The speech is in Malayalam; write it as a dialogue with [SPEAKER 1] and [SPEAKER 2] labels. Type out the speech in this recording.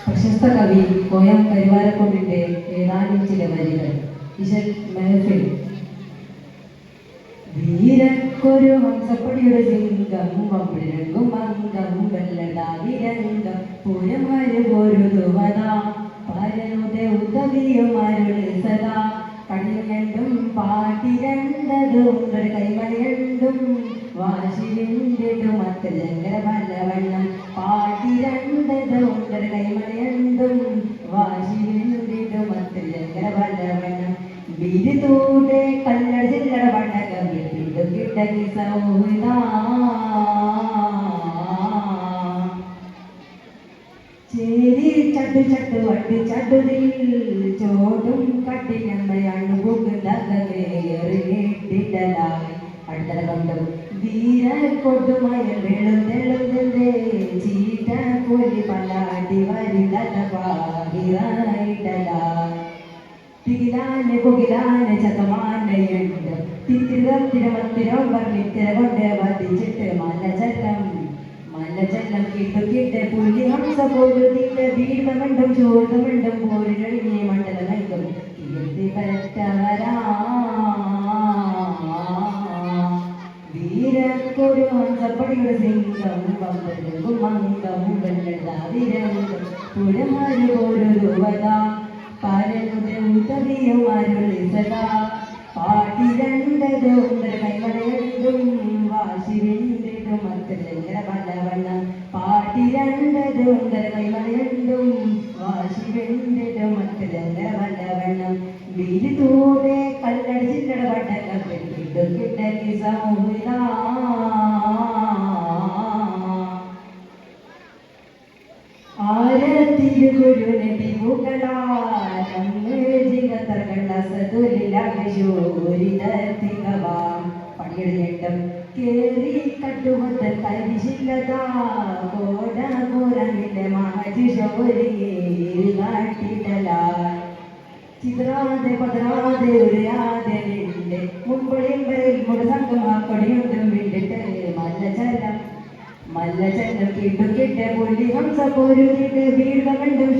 [SPEAKER 1] പ്രശസ്ത കവി കോയം കരുവാരക്കൊണ്ടിന്റെ ഏതാനും ചില വരികൾ. ഇശൽ മെഹഫിൽ. വീരക്കൊരു ഹംസപ്പടിയുടെ സിംഗം വമ്പിഴങ്ങും അംഗം വെള്ളടാവിരംഗം പുരമരു പൊരുതുവത പരനുടെ ഉദവിയുമരുളി സദാ കണ്ണിരണ്ടും പാട്ടിരണ്ടതും കൈമണിരണ്ടും വാശിരിണ്ടിടും അത്തലങ്കര പലവണ്ണം പാട്ടിരണ്ടതും കൈമണിരണ്ടും വാശിരിണ്ടിടും അത്തലങ്കര പലവണ്ണം ബിരുദൂടെ കല്ലട ചില്ലട പണ്ടകം കിട്ടക്കി സൗഹൃദ ചേരി ചട്ടു ചട്ടു വട്ടി ചട്ടുതിൽ ചോട്ടും കട്ടി ഞമ്മയാണ് പോകുന്നേറിയിട്ടിടലായി അടുത്തല കണ്ടു വീര കൊടുമയ വെളുതെളുതെ ചീറ്റ കൊലി പലാടി വരിടലായി തികിലാനെ പുകിലാനെ ചതമാനയുണ്ട് തിത്തിരത്തിരമത്തിരം വർണ്ണിത്തിര കൊണ്ട് വധിച്ചിട്ട് മല്ലചല്ലം കിട്ടുകിട്ട് പുലി ഹംസ പോലുതിട്ട് വീഴ്തമണ്ടും ചോർതമണ്ടും പോരി കഴിഞ്ഞേ മണ്ഡല നൽകും കീർത്തി പറ്റവരാ വീരക്കൊരു ഹംസപ്പടിയുടെ സിംഗം വമ്പഴുകും മംഗം വെള്ളടാവിരംഗം പുരമരു ഒരു രൂപത പരനുടെ ഉദവിയുമരുളി സദാ പാട്ടിരണ്ടതും കൈമടയണ്ടും വാശിരിണ്ടിടും അത്തലങ്കര പലവണ്ണം പാട്ടിരണ്ടതും കൈമടയണ്ടും വാശിരിണ്ടിടും അത്തലങ്കര പലവണ്ണം ബിരുദൂടെ കല്ലട ചില്ലട പട്ടകം കിട്ടക്കി സൗഹൃദ ആരത്തിരുഗുരുനെ പണിയെടുത്തേണ്ടം കേറി കട്ടുമത്തൻ കരിശില്ലതാ കോട കോരമിന്റെ മഹജിഷോരിടലായി ചിത്രാതെ പതരാതെ ഉരയാതെ മുമ്പളിമ്പരിൽ മുടസംഗമാക്കൊടിയൊന്നും വിണ്ടിട്ട് മല്ലചല്ലം കിട്ടുകിട്ട് പുലി ഹംസ പോരുതിട്ട് വീഴ്തമണ്ടും